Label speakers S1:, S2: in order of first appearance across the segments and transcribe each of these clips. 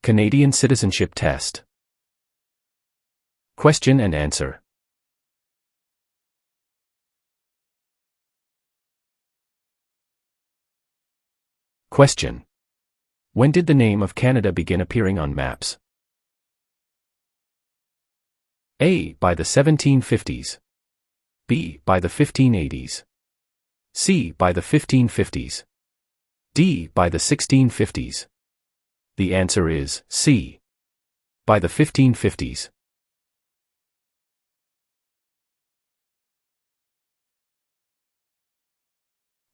S1: Canadian Citizenship Test. Question and answer. Question. When did the name of Canada begin appearing on maps? A. By the 1750s. B. By the 1580s. C. By the 1550s. D. By the 1650s. The answer is C. By the 1550s.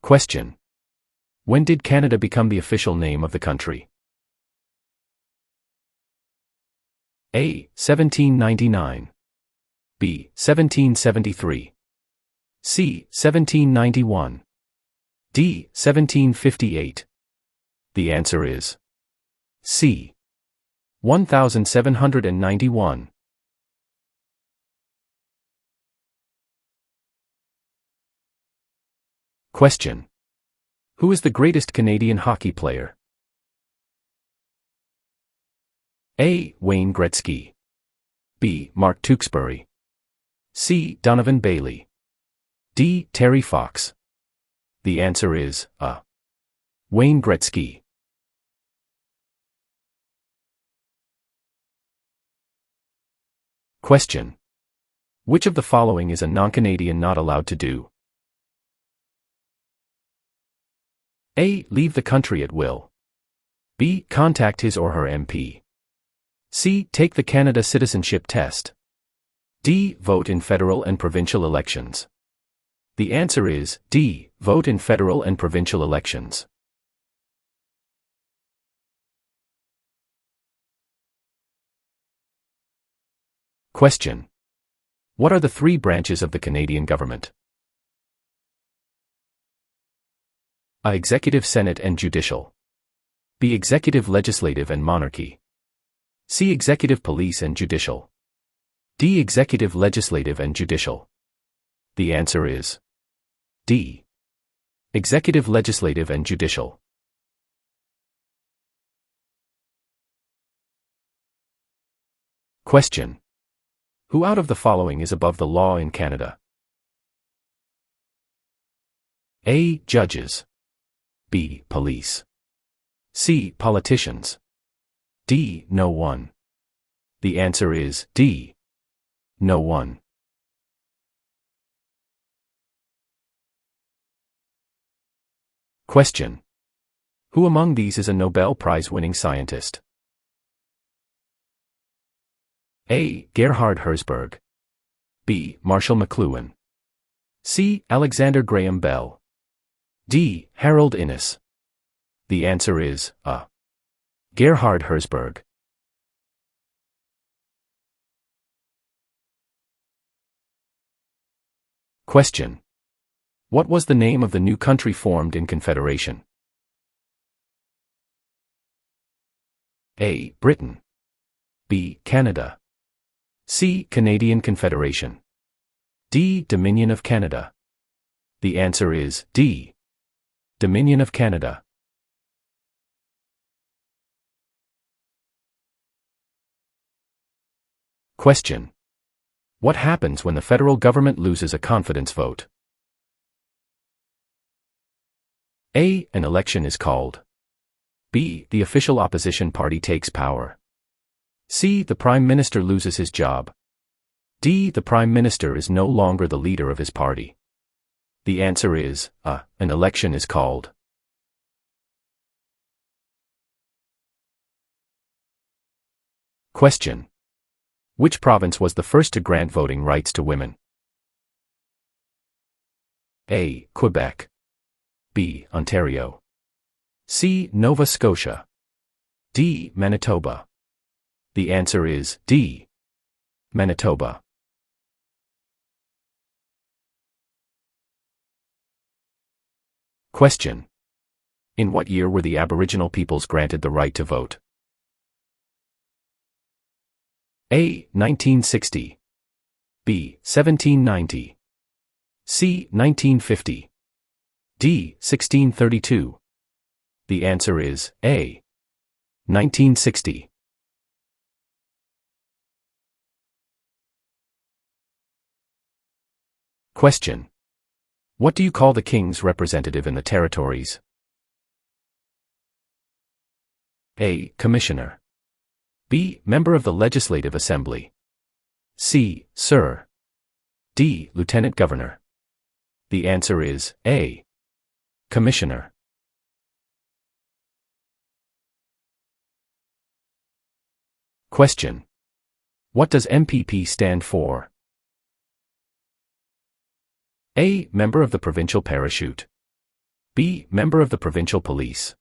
S1: Question. When did Canada become the official name of the country? A. 1799. B. 1773. C. 1791. D. 1758. The answer is C. 1791. Question. Who is the greatest Canadian hockey player? A. Wayne Gretzky. B. Mark Tewksbury. C. Donovan Bailey. D. Terry Fox. The answer is A. Wayne Gretzky. Question. Which of the following is a non-Canadian not allowed to do? A. Leave the country at will. B. Contact his or her MP. C. Take the Canada Citizenship Test. D. Vote in federal and provincial elections. The answer is D. Vote in federal and provincial elections. Question. What are the three branches of the Canadian government? A. Executive, Senate and Judicial. B. Executive, Legislative and Monarchy. C. Executive, Police and Judicial. D. Executive, Legislative and Judicial. The answer is D. Executive, Legislative and Judicial. Question. Who out of the following is above the law in Canada? A. Judges. B. Police. C. Politicians. D. No one. The answer is D. No one. Question. Who among these is a Nobel Prize-winning scientist? A. Gerhard Herzberg. B. Marshall McLuhan. C. Alexander Graham Bell. D. Harold Innis. The answer is A. Gerhard Herzberg. Question. What was the name of the new country formed in Confederation? A. Britain. B. Canada. C. Canadian Confederation. D. Dominion of Canada. The answer is D. Dominion of Canada. Question. What happens when the federal government loses a confidence vote? A. An election is called. B. The official opposition party takes power. C. The Prime Minister loses his job. D. The Prime Minister is no longer the leader of his party. The answer is A. An election is called. Question. Which province was the first to grant voting rights to women? A. Quebec. B. Ontario. C. Nova Scotia. D. Manitoba. The answer is D. Manitoba. Question. In what year were the Aboriginal peoples granted the right to vote? A. 1960. B. 1790. C. 1950. D. 1632. The answer is A. 1960. Question. What do you call the king's representative in the territories? A. Commissioner. B. Member of the Legislative Assembly. C. Sir. D. Lieutenant Governor. The answer is A. Commissioner. Question. What does MPP stand for? A. Member of the Provincial Parachute. B. Member of the Provincial Police.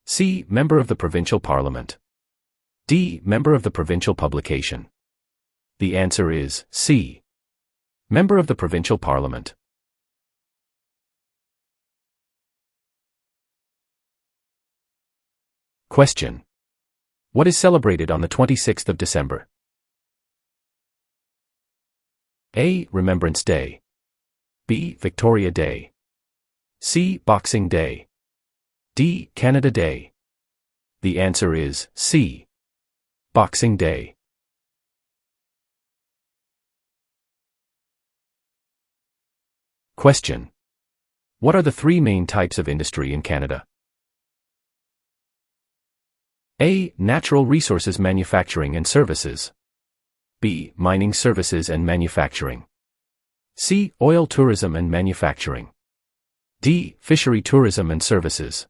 S1: C. Member of the Provincial Parliament. D. Member of the Provincial Publication. The answer is C. Member of the Provincial Parliament. Question. What is celebrated on the 26th of December? A. Remembrance Day. B. Victoria Day. C. Boxing Day. D. Canada Day. The answer is C. Boxing Day. Question. What are the three main types of industry in Canada? A. Natural resources manufacturing and services. B. Mining services and manufacturing. C. Oil tourism and manufacturing. D. Fishery tourism and services.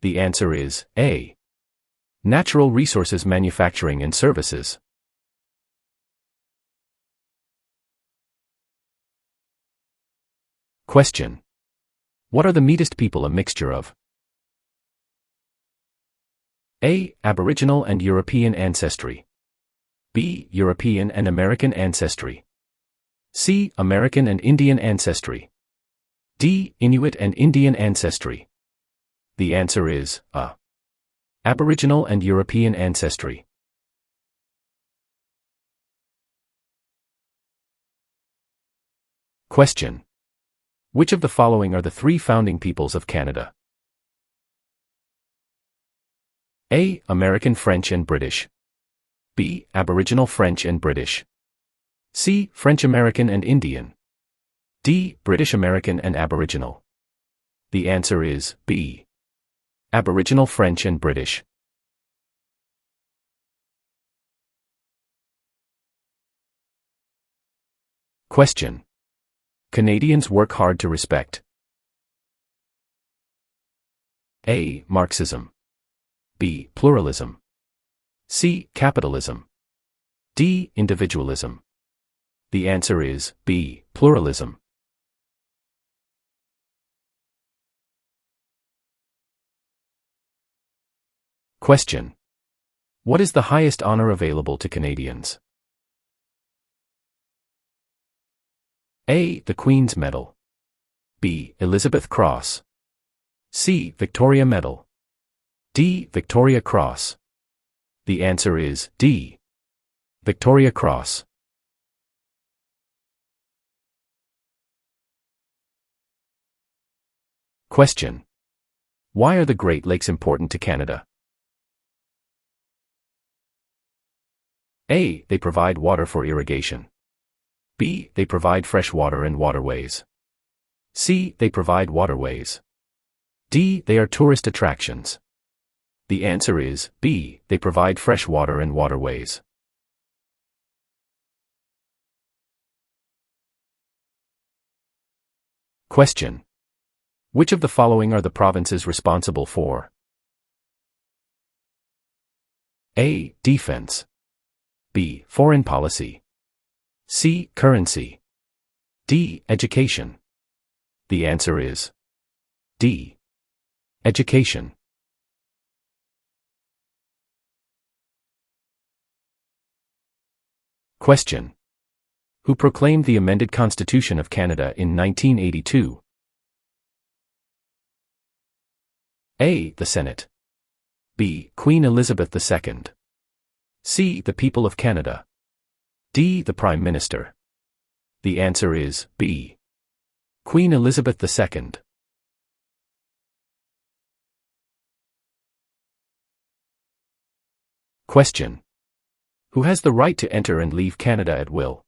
S1: The answer is A. Natural resources manufacturing and services. Question. What are the Meatist people a mixture of? A. Aboriginal and European ancestry. B. European and American ancestry. C. American and Indian ancestry. D. Inuit and Indian ancestry. The answer is A. Aboriginal and European ancestry. Question. Which of the following are the three founding peoples of Canada? A. American French and British. B. Aboriginal French and British. C. French American and Indian. D. British American and Aboriginal. The answer is B. Aboriginal French and British. Question. Canadians work hard to respect. A. Marxism. B. Pluralism. C. Capitalism. D. Individualism. The answer is B. Pluralism. Question. What is the highest honor available to Canadians? A. The Queen's Medal. B. Elizabeth Cross. C. Victoria Medal. D. Victoria Cross. The answer is D. Victoria Cross. Question. Why are the Great Lakes important to Canada? A. They provide water for irrigation. B. They provide fresh water and waterways. C. They provide waterways. D. They are tourist attractions. The answer is B. They provide fresh water and waterways. Question. Which of the following are the provinces responsible for A. Defense. B. Foreign policy. C. Currency. D. Education. The answer is D. Education. Question. Who proclaimed the amended Constitution of Canada in 1982? A. The Senate. B. Queen Elizabeth II. C. The people of Canada. D. The Prime Minister. The answer is B. Queen Elizabeth II. Question. Who has the right to enter and leave Canada at will?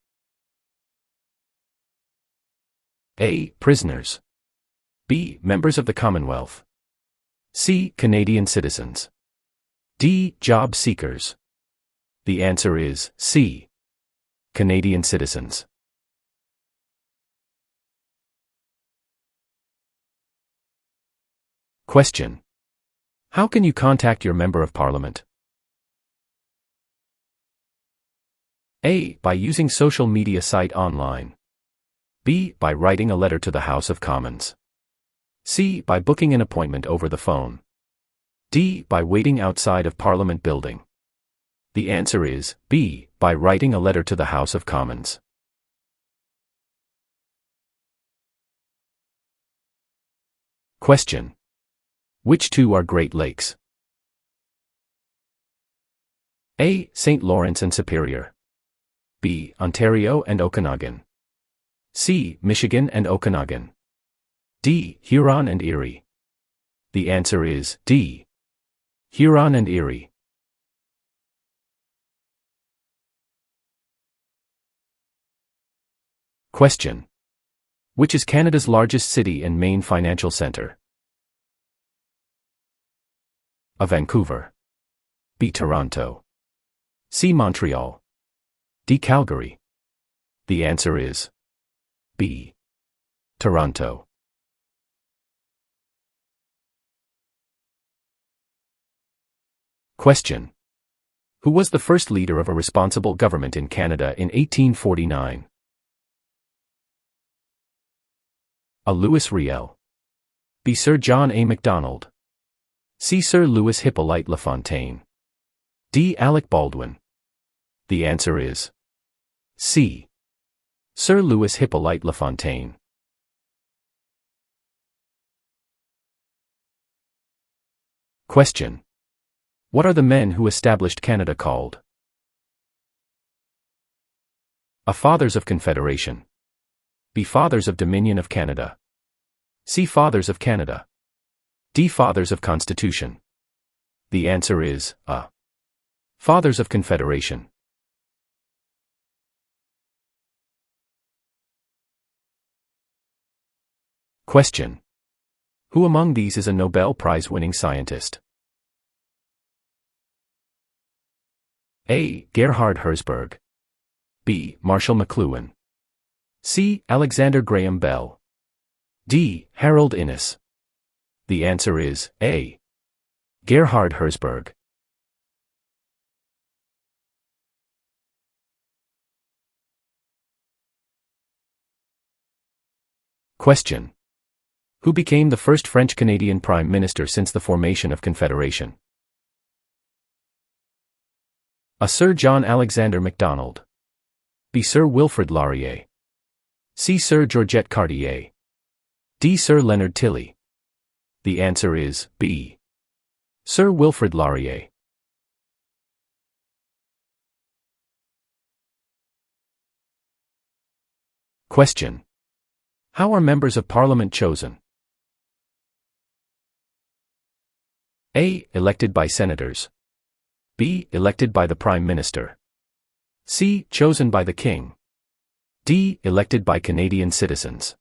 S1: A. Prisoners. B. Members of the Commonwealth. C. Canadian citizens. D. Job seekers. The answer is C. Canadian citizens. Question. How can you contact your Member of Parliament? A. By using social media site online. B. By writing a letter to the House of Commons. C. By booking an appointment over the phone. D. By waiting outside of Parliament building. The answer is B. By writing a letter to the House of Commons. Question. Which two are Great Lakes? A. St. Lawrence and Superior. B. Ontario and Okanagan. C. Michigan and Okanagan. D. Huron and Erie. The answer is D. Huron and Erie. Question. Which is Canada's largest city and main financial centre? A. Vancouver. B. Toronto. C. Montreal. D. Calgary. The answer is B. Toronto. Question. Who was the first leader of a responsible government in Canada in 1849? A. Louis Riel. B. Sir John A. Macdonald. C. Sir Louis Hippolyte Lafontaine. D. Alec Baldwin. The answer is C. Sir Louis Hippolyte Lafontaine. Question. What are the men who established Canada called? A. Fathers of Confederation. B. Fathers of Dominion of Canada. C. Fathers of Canada. D. Fathers of Constitution. The answer is A. Fathers of Confederation. Question. Who among these is a Nobel Prize-winning scientist? A. Gerhard Herzberg. B. Marshall McLuhan. C. Alexander Graham Bell. D. Harold Innis. The answer is A. Gerhard Herzberg. Question. Who became the first French-Canadian Prime Minister since the formation of Confederation? A. Sir John Alexander Macdonald. B. Sir Wilfrid Laurier. C. Sir Georgette Cartier. D. Sir Leonard Tilley. The answer is B. Sir Wilfrid Laurier. Question. How are members of Parliament chosen? A. Elected by senators. B. Elected by the Prime Minister. C. Chosen by the King. D. Elected by Canadian citizens.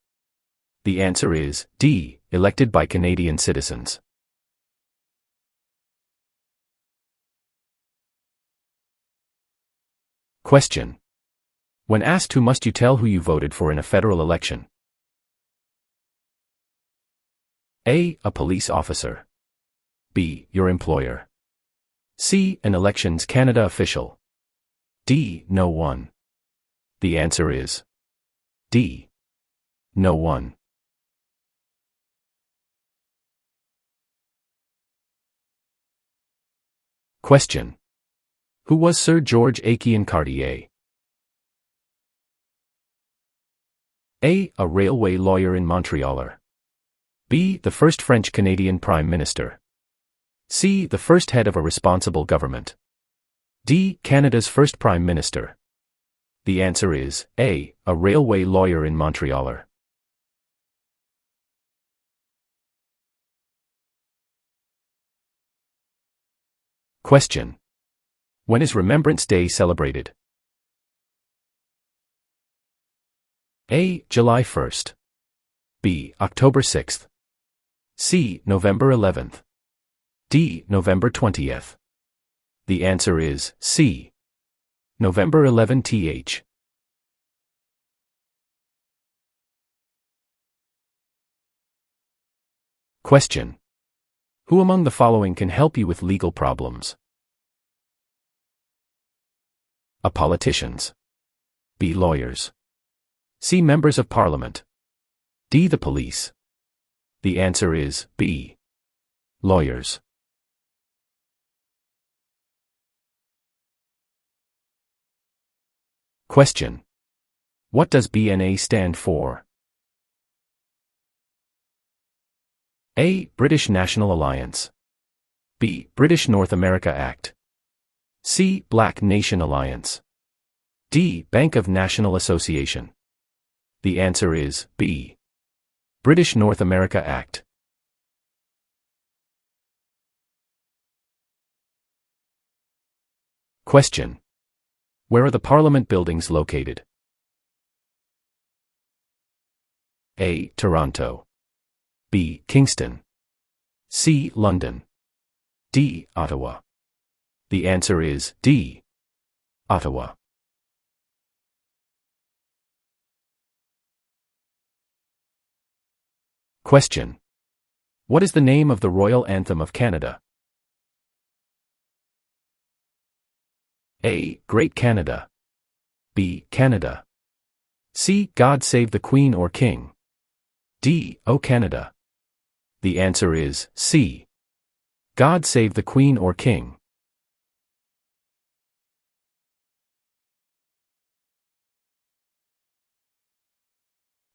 S1: The answer is D. Elected by Canadian citizens. Question. When asked who must you tell who you voted for in a federal election? A. A police officer. B. Your employer. C. An Elections Canada official. D. No one. The answer is D. No one. Question. Who was Sir George Aiken Cartier? A. A railway lawyer in Montreal. B. The first French-Canadian Prime Minister. C. The first head of a responsible government. D. Canada's first Prime Minister. The answer is A. A railway lawyer in Montreal. Question. When is Remembrance Day celebrated? A. July 1st. B. October 6th. C. November 11th. D. November 20th. The answer is C. November 11th. Question. Who among the following can help you with legal problems? A. Politicians. B. Lawyers. C. Members of Parliament. D. The police. The answer is B. Lawyers. Question. What does BNA stand for? A. British National Alliance. B. British North America Act. C. Black Nation Alliance. D. Bank of National Association. The answer is B. British North America Act. Question. Where are the Parliament buildings located? A. Toronto. B. Kingston. C. London. D. Ottawa. The answer is D. Ottawa. Question. What is the name of the Royal Anthem of Canada? A. Great Canada. B. Canada. C. God Save the Queen or King. D. O Canada. The answer is C. God Save the Queen or King.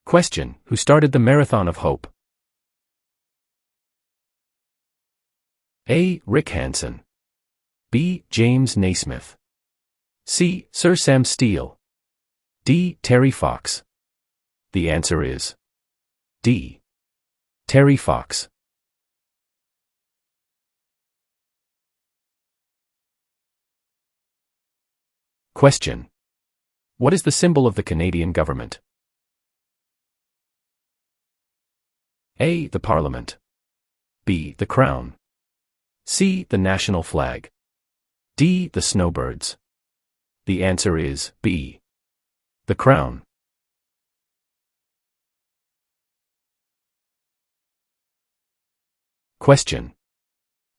S1: Question. Who started the Marathon of Hope? A. Rick Hansen. B. James Naismith. C. Sir Sam Steele. D. Terry Fox. The answer is D. Terry Fox. Question. What is the symbol of the Canadian government? A. The Parliament. B. The Crown. C. The national flag. D. The snowbirds. The answer is B. The Crown. Question.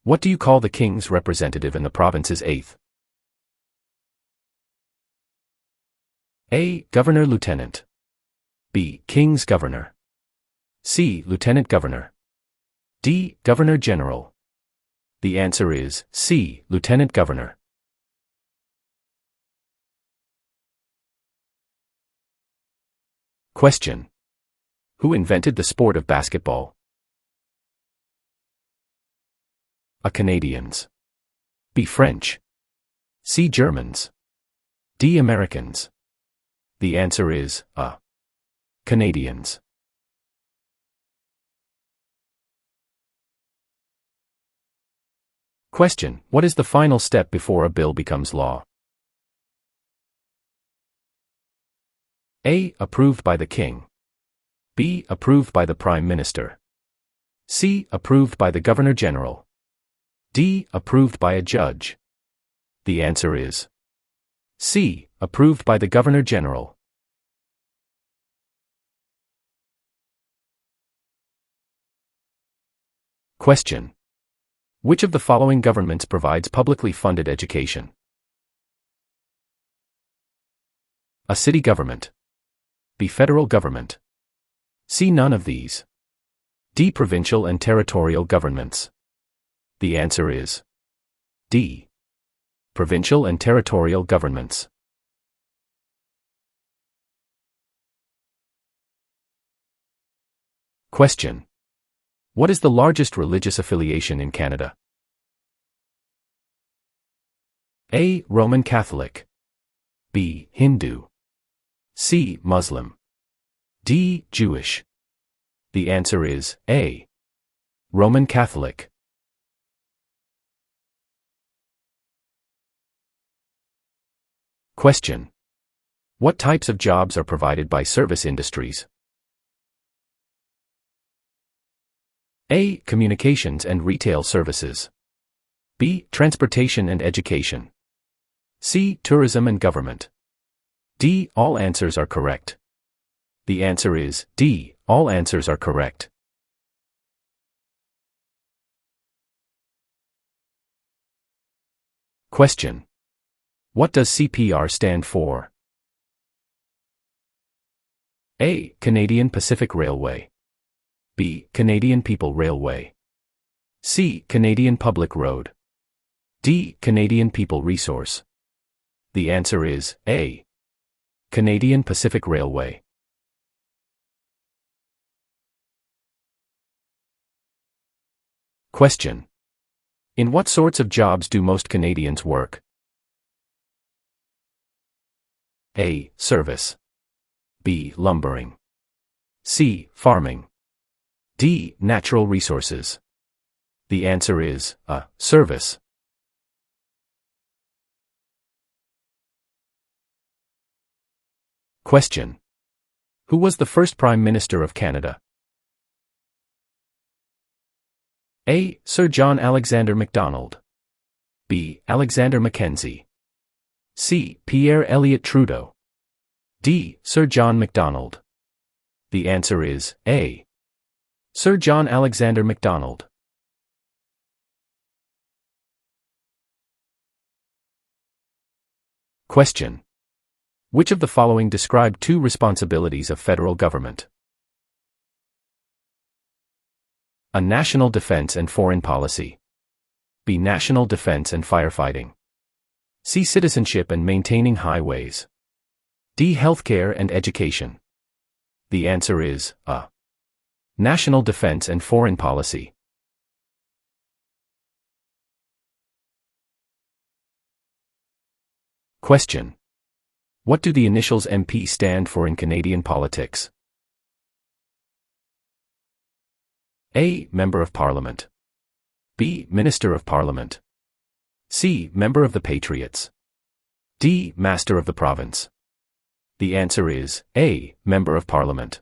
S1: What do you call the King's representative in the province's 8th? A. Governor Lieutenant. B. King's Governor. C. Lieutenant Governor. D. Governor General. The answer is C. Lieutenant Governor. Question. Who invented the sport of basketball? A. Canadians. B. French. C. Germans. D. Americans. The answer is A. Canadians. Question. What is the final step before a bill becomes law? A. Approved by the King. B. Approved by the Prime Minister. C. Approved by the Governor General. D. Approved by a judge. The answer is C. Approved by the Governor General. Question. Which of the following governments provides publicly funded education? A. City government. B. Federal government. C. None of these. D. Provincial and territorial governments. The answer is D. Provincial and territorial governments. Question. What is the largest religious affiliation in Canada? A. Roman Catholic. B. Hindu. C. Muslim. D. Jewish. The answer is A. Roman Catholic. Question. What types of jobs are provided by service industries? A. Communications and retail services. B. Transportation and education. C. Tourism and government. D. All answers are correct. The answer is D. All answers are correct. Question. What does CPR stand for? A. Canadian Pacific Railway. B. Canadian People Railway. C. Canadian Public Road. D. Canadian People Resource. The answer is A. Canadian Pacific Railway. Question. In what sorts of jobs do most Canadians work? A. Service. B. Lumbering. C. Farming. D. Natural resources. The answer is A. Service. Question. Who was the first Prime Minister of Canada? A. Sir John Alexander Macdonald. B. Alexander Mackenzie. C. Pierre Elliott Trudeau. D. Sir John Macdonald. The answer is A. Sir John Alexander Macdonald. Question. Which of the following describe two responsibilities of federal government? A. National defense and foreign policy. B. National defense and firefighting. C. Citizenship and maintaining highways. D. Healthcare and education. The answer is A. National defense and foreign policy. Question. What do the initials MP stand for in Canadian politics? A. Member of Parliament. B. Minister of Parliament. C. Member of the Patriots. D. Master of the Province. The answer is A. Member of Parliament.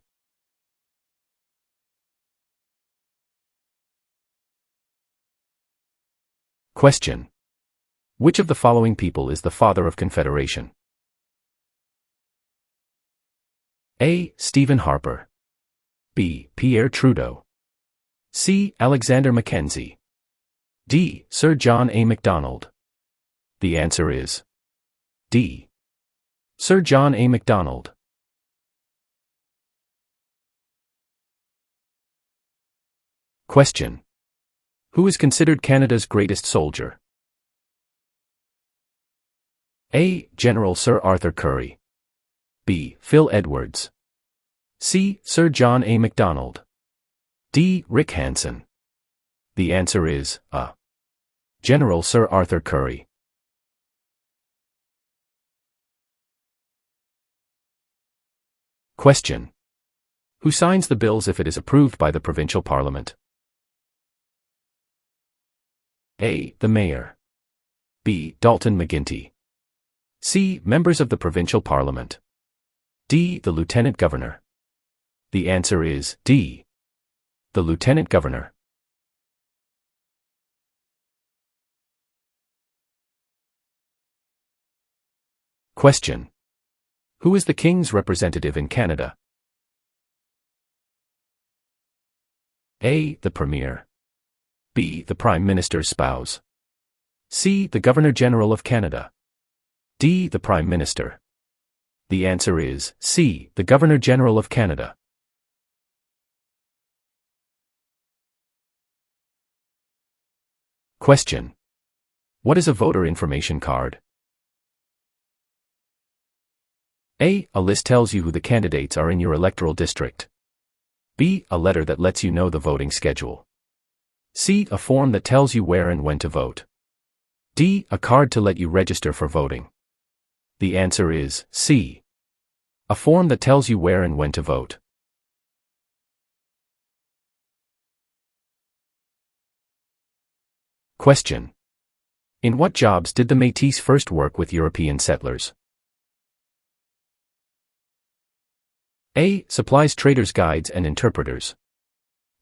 S1: Question. Which of the following people is the father of Confederation? A. Stephen Harper. B. Pierre Trudeau. C. Alexander Mackenzie. D. Sir John A. Macdonald. The answer is D. Sir John A. Macdonald. Question. Who is considered Canada's greatest soldier? A. General Sir Arthur Currie. B. Phil Edwards. C. Sir John A. Macdonald. D. Rick Hansen. The answer is A. General Sir Arthur Currie. Question. Who signs the bills if it is approved by the provincial parliament? A. The Mayor. B. Dalton McGuinty. C. Members of the provincial parliament. D. The Lieutenant Governor. The answer is D. The Lieutenant Governor. Question. Who is the King's representative in Canada? A. The Premier. B. The Prime Minister's spouse. C. The Governor-General of Canada. D. The Prime Minister. The answer is C. The Governor-General of Canada. Question. What is a voter information card? A. A list tells you who the candidates are in your electoral district. B. A letter that lets you know the voting schedule. C. A form that tells you where and when to vote. D. A card to let you register for voting. The answer is C. A form that tells you where and when to vote. Question. In what jobs did the Métis first work with European settlers? A. Supplies traders' guides and interpreters.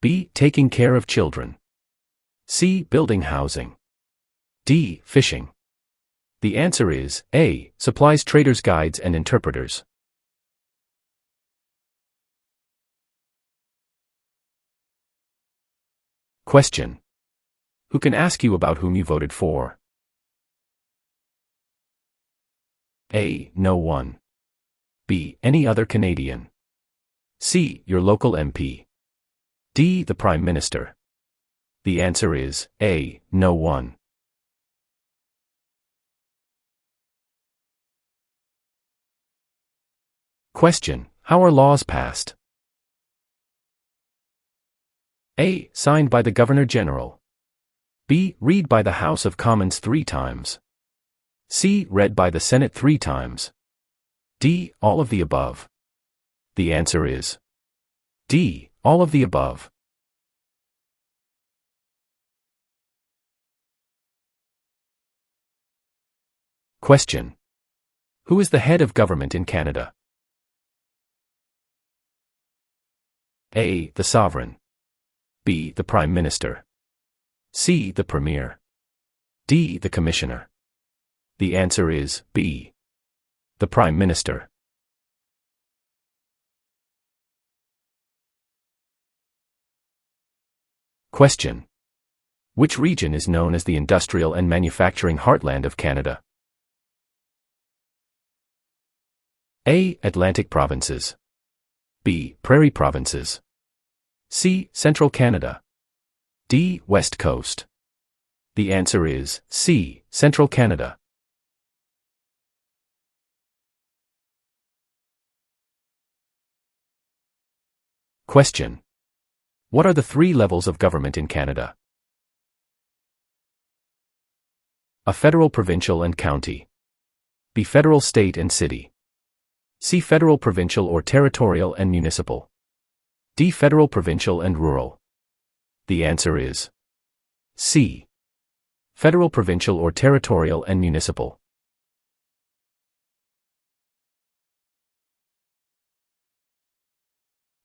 S1: B. Taking care of children. C. Building housing. D. Fishing. The answer is A. Supplies traders' guides and interpreters. Question. Who can ask you about whom you voted for? A. No one. B. Any other Canadian. C. Your local MP. D. The Prime Minister. The answer is A. No one. Question. How are laws passed? A. Signed by the Governor-General. B. Read by the House of Commons 3 times. C. Read by the Senate 3 times. D. All of the above. The answer is D. All of the above. Question. Who is the head of government in Canada? A. The Sovereign. B. The Prime Minister. C. The Premier. D. The Commissioner. The answer is B. The Prime Minister. Question. Which region is known as the industrial and manufacturing heartland of Canada? A. Atlantic provinces. B. Prairie provinces. C. Central Canada. D. West Coast. The answer is C. Central Canada. Question. What are the 3 levels of government in Canada? A. Federal, provincial and county. B. Federal, state and city. C. Federal, provincial or territorial and municipal. D. Federal, provincial and rural. The answer is C. Federal, provincial or territorial and municipal.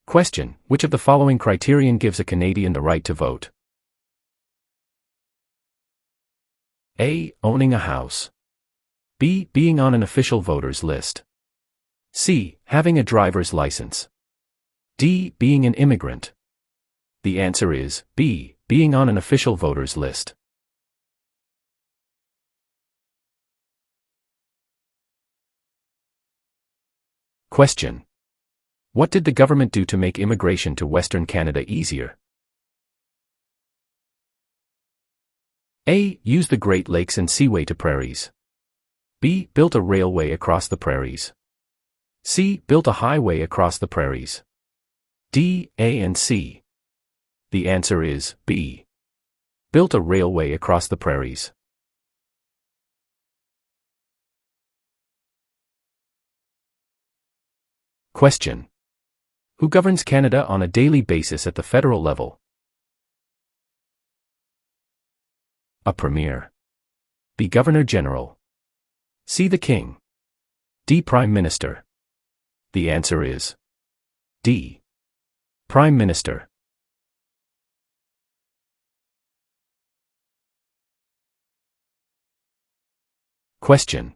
S1: Question. Which of the following criterion gives a Canadian the right to vote? A. Owning a house. B. Being on an official voters list. C. Having a driver's license. D. Being an immigrant. The answer is B. Being on an official voters list. Question. What did the government do to make immigration to Western Canada easier? A. Use the Great Lakes and Seaway to prairies. B. Built a railway across the prairies. C. Built a highway across the prairies. D. A and C. The answer is B. Built a railway across the prairies. Question. Who governs Canada on a daily basis at the federal level? A. Premier. B. Governor-General. C. The King. D. Prime Minister. The answer is D. Prime Minister. Question.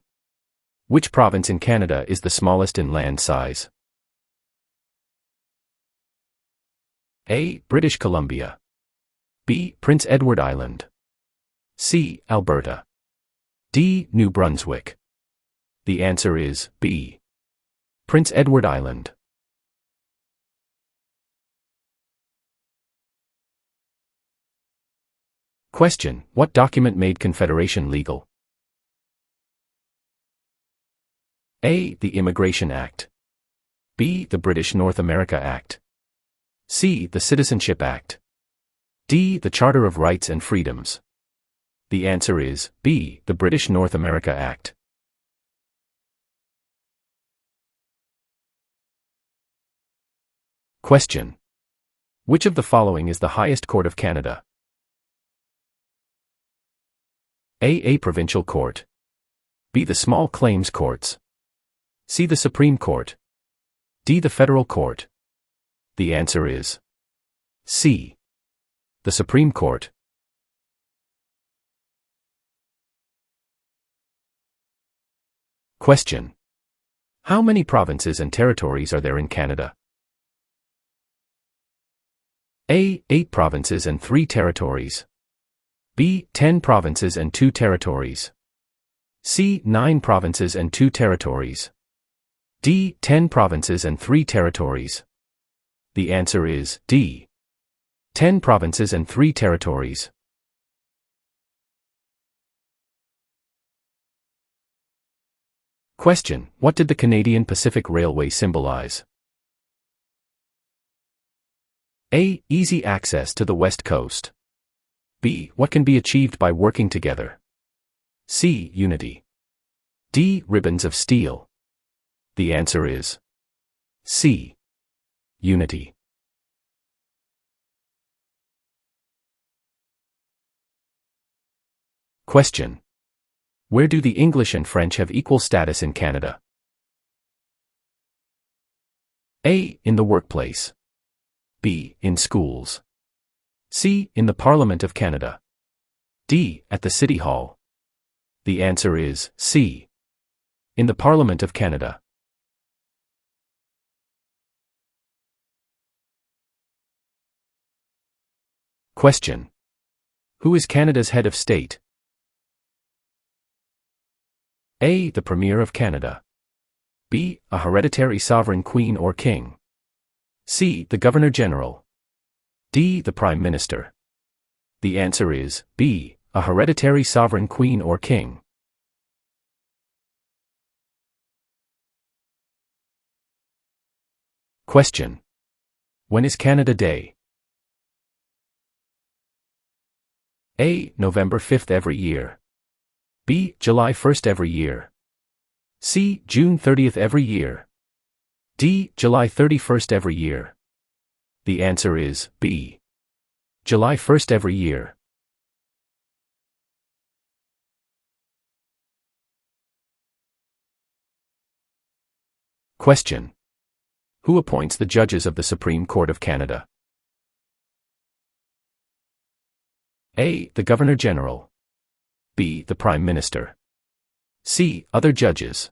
S1: Which province in Canada is the smallest in land size? A. British Columbia. B. Prince Edward Island. C. Alberta. D. New Brunswick. The answer is B. Prince Edward Island. Question. What document made Confederation legal? A. The Immigration Act. B. The British North America Act. C. The Citizenship Act. D. The Charter of Rights and Freedoms. The answer is B. The British North America Act. Question. Which of the following is the highest court of Canada? A. Provincial Court. B. The Small Claims Courts. C. The Supreme Court. D. The Federal Court. The answer is C. The Supreme Court. Question. How many provinces and territories are there in Canada? A. 8 provinces and 3 territories. B. 10 provinces and 2 territories. C. 9 provinces and 2 territories. D. 10 provinces and 3 territories. The answer is D. 10 provinces and 3 territories. Question. What did the Canadian Pacific Railway symbolize? A. Easy access to the West Coast. B. What can be achieved by working together. C. Unity. D. Ribbons of steel. The answer is C. Unity. Question. Where do the English and French have equal status in Canada? A. In the workplace. B. In schools. C. In the Parliament of Canada. D. At the City Hall. The answer is C. In the Parliament of Canada. Question. Who is Canada's head of state? A. The Premier of Canada. B. A hereditary sovereign queen or king. C. The Governor-General. D. The Prime Minister. The answer is B. A hereditary sovereign queen or king. Question. When is Canada Day? A. November 5th every year. B. July 1st every year. C. June 30th every year. D. July 31st every year. The answer is B. July 1st every year. Question. Who appoints the judges of the Supreme Court of Canada? A. The Governor-General. B. The Prime Minister. C. Other judges.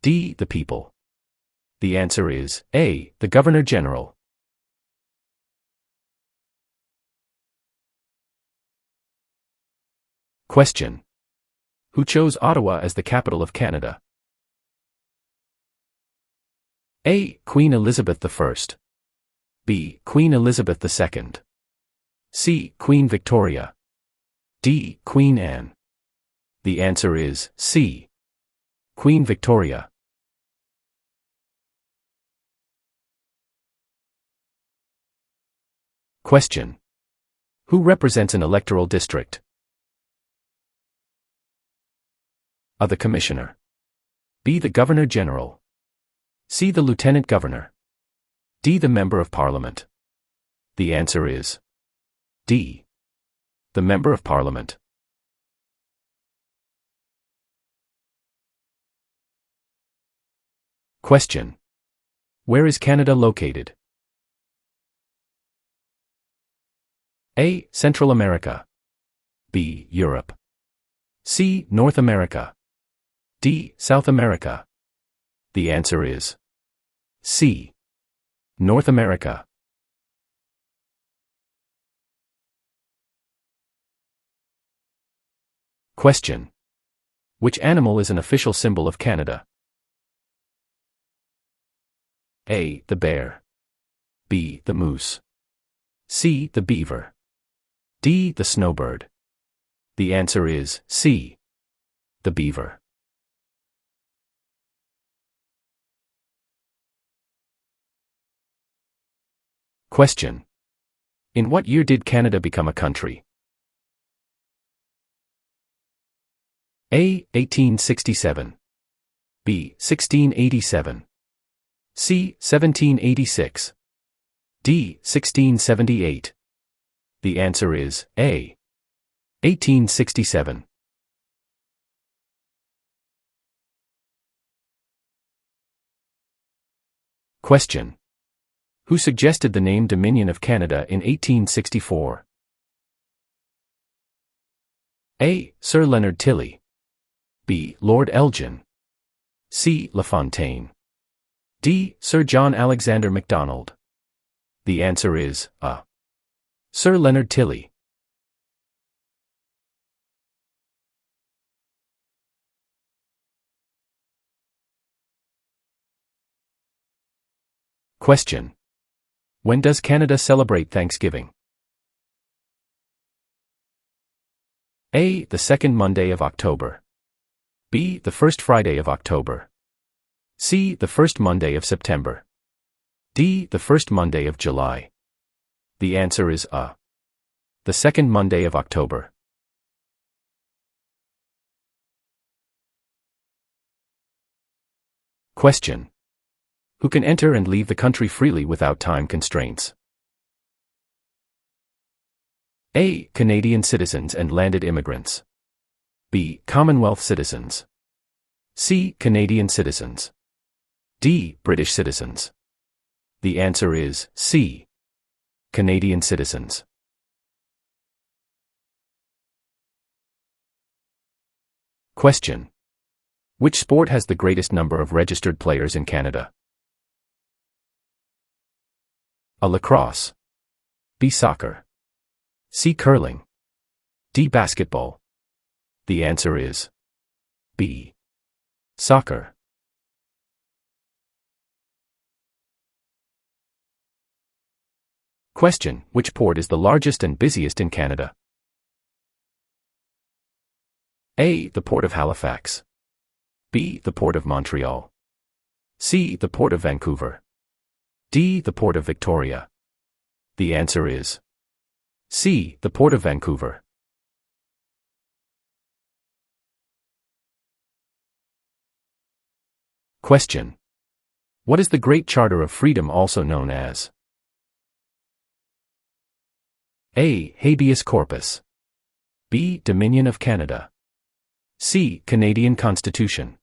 S1: D. The people. The answer is A. The Governor-General. Question. Who chose Ottawa as the capital of Canada? A. Queen Elizabeth I. B. Queen Elizabeth II. C. Queen Victoria. D. Queen Anne. The answer is C. Queen Victoria. Question. Who represents an electoral district? A. The Commissioner. B. The Governor-General. C. The Lieutenant Governor. D. The Member of Parliament. The answer is D. The Member of Parliament. Question. Where is Canada located? A. Central America. B. Europe. C. North America. D. South America. The answer is C. North America. Question. Which animal is an official symbol of Canada? A. The bear. B. The moose. C. The beaver. D. The snowbird. The answer is C. The beaver. Question. In what year did Canada become a country? A. 1867. B. 1687. C. 1786. D. 1678. The answer is A. 1867. Question. Who suggested the name Dominion of Canada in 1864? A. Sir Leonard Tilley. B. Lord Elgin. C. LaFontaine. D. Sir John Alexander Macdonald. The answer is A. Sir Leonard Tilley. Question. When does Canada celebrate Thanksgiving? A. The second Monday of October. B. The first Friday of October. C. The first Monday of September. D. The first Monday of July. The answer is A. The second Monday of October. Question. Who can enter and leave the country freely without time constraints? A. Canadian citizens and landed immigrants. B. Commonwealth citizens. C. Canadian citizens. D. British citizens. The answer is C. Canadian citizens. Question. Which sport has the greatest number of registered players in Canada? A. Lacrosse. B. Soccer. C. Curling. D. Basketball. The answer is B. Soccer. Question. Which port is the largest and busiest in Canada? A. The Port of Halifax. B. The Port of Montreal. C. The Port of Vancouver. D. The Port of Victoria. The answer is C. The Port of Vancouver. Question. What is the Great Charter of Freedom also known as? A. Habeas corpus. B. Dominion of Canada. C. Canadian Constitution.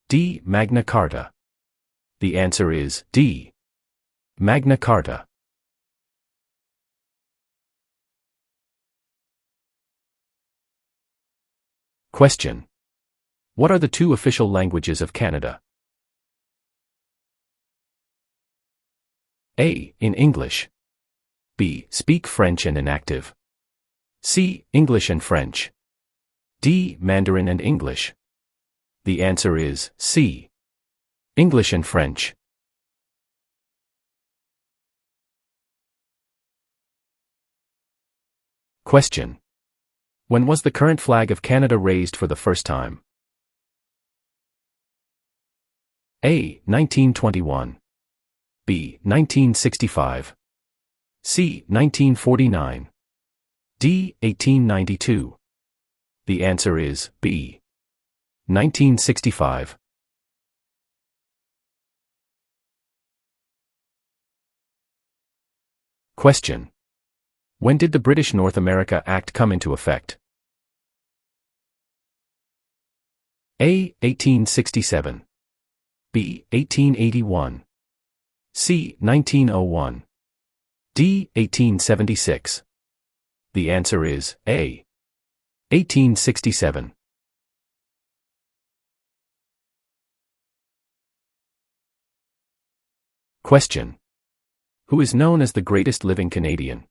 S1: D. Magna Carta. The answer is D. Magna Carta. Question. What are the two official languages of Canada? A. In English. B. Speak French and inactive. C. English and French. D. Mandarin and English. The answer is C. English and French. Question. When was the current flag of Canada raised for the first time? A. 1921. B. 1965. C. 1949. D. 1892. The answer is B. 1965. Question. When did the British North America Act come into effect? A. 1867. B. 1881. C. 1901. D. 1876. The answer is A. 1867. Question. Who is known as the greatest living Canadian?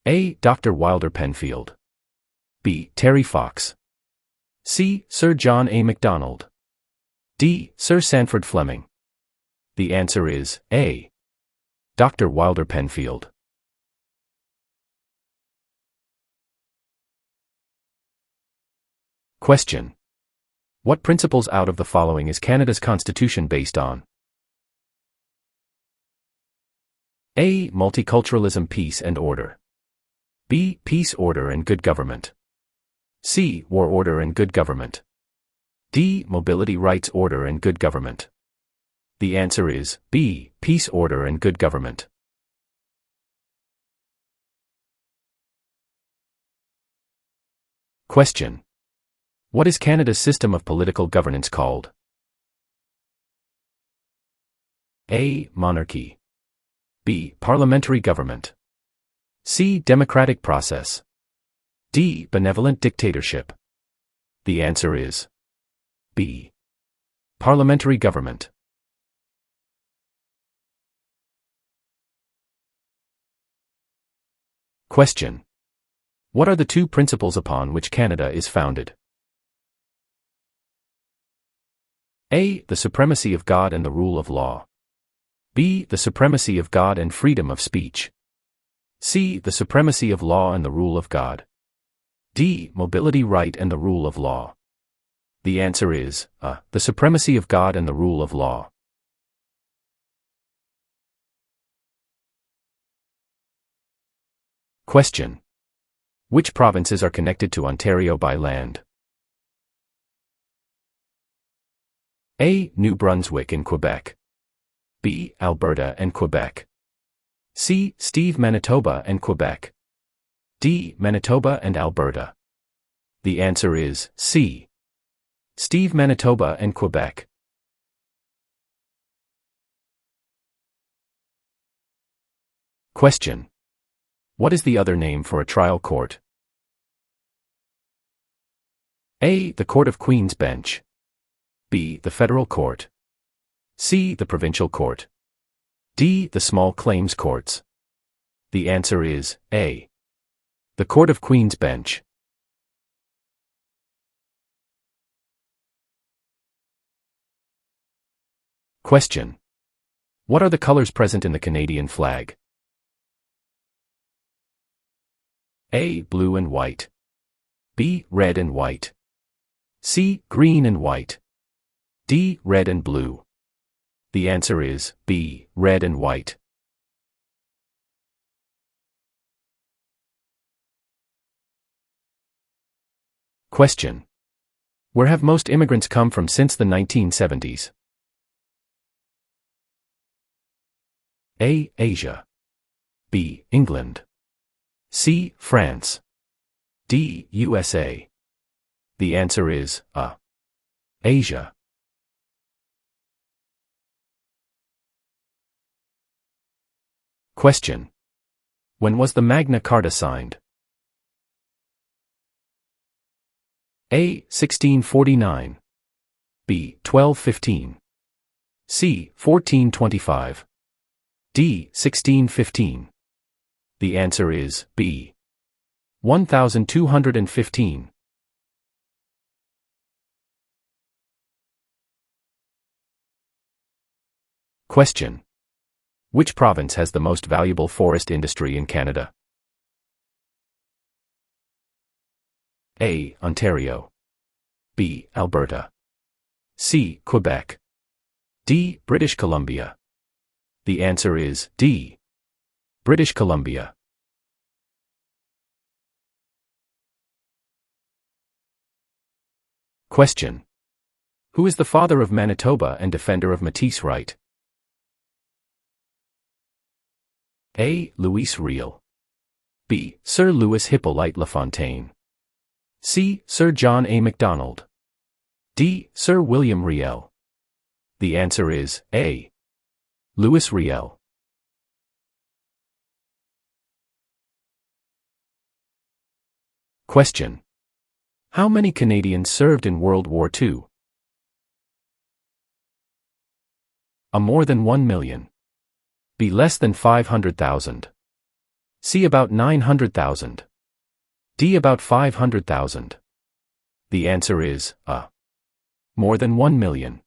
S1: A. Dr. Wilder Penfield. B. Terry Fox. C. Sir John A. Macdonald. D. Sir Sanford Fleming. The answer is A. Dr. Wilder Penfield. Question. What principles out of the following is Canada's Constitution based on? A. Multiculturalism, peace and order. B. Peace, order and good government. C. War, order and good government. D. Mobility, rights, order and good government. The answer is B. Peace, order and good government. Question. What is Canada's system of political governance called? A. Monarchy. B. Parliamentary government. C. Democratic process. D. Benevolent dictatorship. The answer is B. Parliamentary government. Question. What are the two principles upon which Canada is founded? A. The supremacy of God and the rule of law. B. The supremacy of God and freedom of speech. C. The supremacy of law and the rule of God. D. Mobility right and the rule of law. The answer is A. The supremacy of God and the rule of law. Question. Which provinces are connected to Ontario by land? A. New Brunswick and Quebec. B. Alberta and Quebec. C. Steve, Manitoba and Quebec. D. Manitoba and Alberta. The answer is C. Steve, Manitoba and Quebec. Question. What is the other name for a trial court? A. The Court of Queen's Bench. B. The Federal Court. C. The Provincial Court. D. The Small Claims Courts. The answer is A. The Court of Queen's Bench. Question. What are the colors present in the Canadian flag? A. Blue and white. B. Red and white. C. Green and white. D. Red and blue. The answer is B. Red and white. Question. Where have most immigrants come from since the 1970s? A. Asia. B. England. C. France. D. USA. The answer is A. Asia. Question. When was the Magna Carta signed? A. 1649. B. 1215. C. 1425. D. 1615. The answer is B. 1215. Question. Which province has the most valuable forest industry in Canada? A. Ontario. B. Alberta. C. Quebec. D. British Columbia. The answer is D. British Columbia. Question. Who is the father of Manitoba and defender of Métis right? A. Louis Riel. B. Sir Louis Hippolyte Lafontaine. C. Sir John A. Macdonald. D. Sir William Riel. The answer is A. Louis Riel. Question. How many Canadians served in World War II? A. More than 1 million. B. Less than 500,000. C. About 900,000. D. About 500,000. The answer is A. More than 1 million.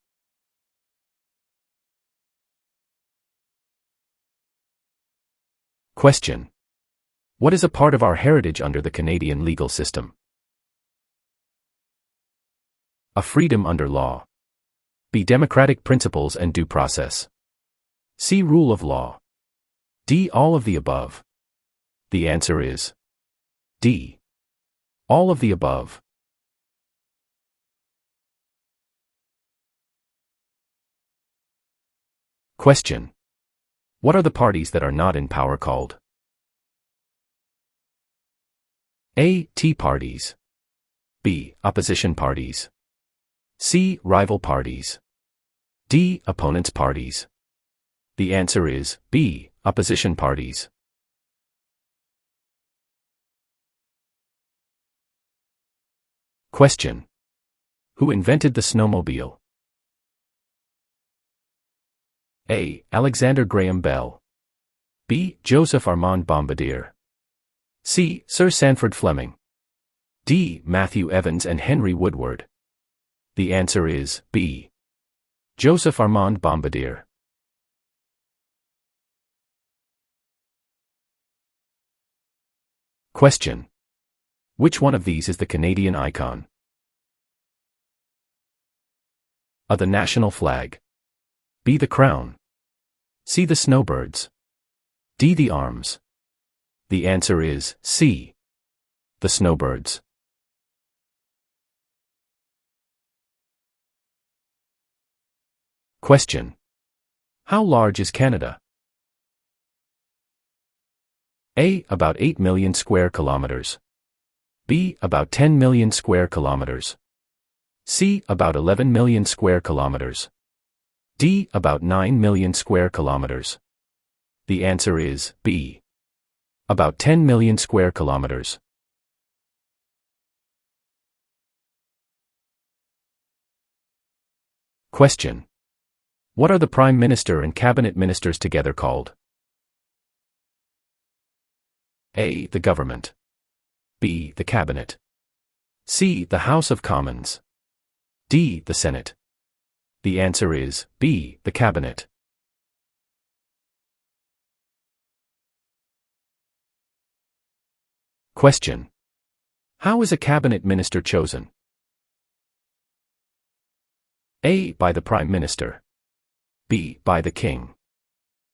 S1: Question. What is a part of our heritage under the Canadian legal system? A. Freedom under law. B. Democratic principles and due process. C. Rule of law. D. All of the above. The answer is D. All of the above. Question. What are the parties that are not in power called? A. Tea parties. B. Opposition parties. C. Rival parties. D. Opponents parties. The answer is B. Opposition parties. Question. Who invented the snowmobile? A. Alexander Graham Bell. B. Joseph Armand Bombardier. C. Sir Sanford Fleming. D. Matthew Evans and Henry Woodward. The answer is B. Joseph Armand Bombardier. Question. Which one of these is the Canadian icon? A. The national flag. B. The crown. C. The snowbirds. D. The arms. The answer is C. The snowbirds. Question. How large is Canada? A. About 8 million square kilometers. B. About 10 million square kilometers. C. About 11 million square kilometers. D. About 9 million square kilometers. The answer is B. About 10 million square kilometers. Question. What are the Prime Minister and Cabinet Ministers together called? A. The Government. B. The Cabinet. C. The House of Commons. D. The Senate. The answer is B. The Cabinet. Question. How is a Cabinet Minister chosen? A. By the Prime Minister. B. By the King.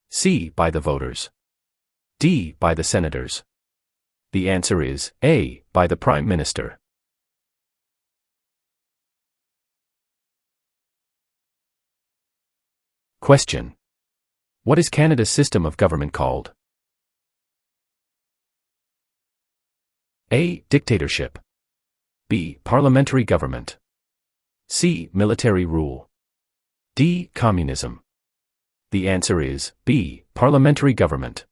S1: C. By the voters. D. By the senators. The answer is A. By the Prime Minister. Question. What is Canada's system of government called? A. Dictatorship. B. Parliamentary government. C. Military rule. D. Communism. The answer is B. Parliamentary government.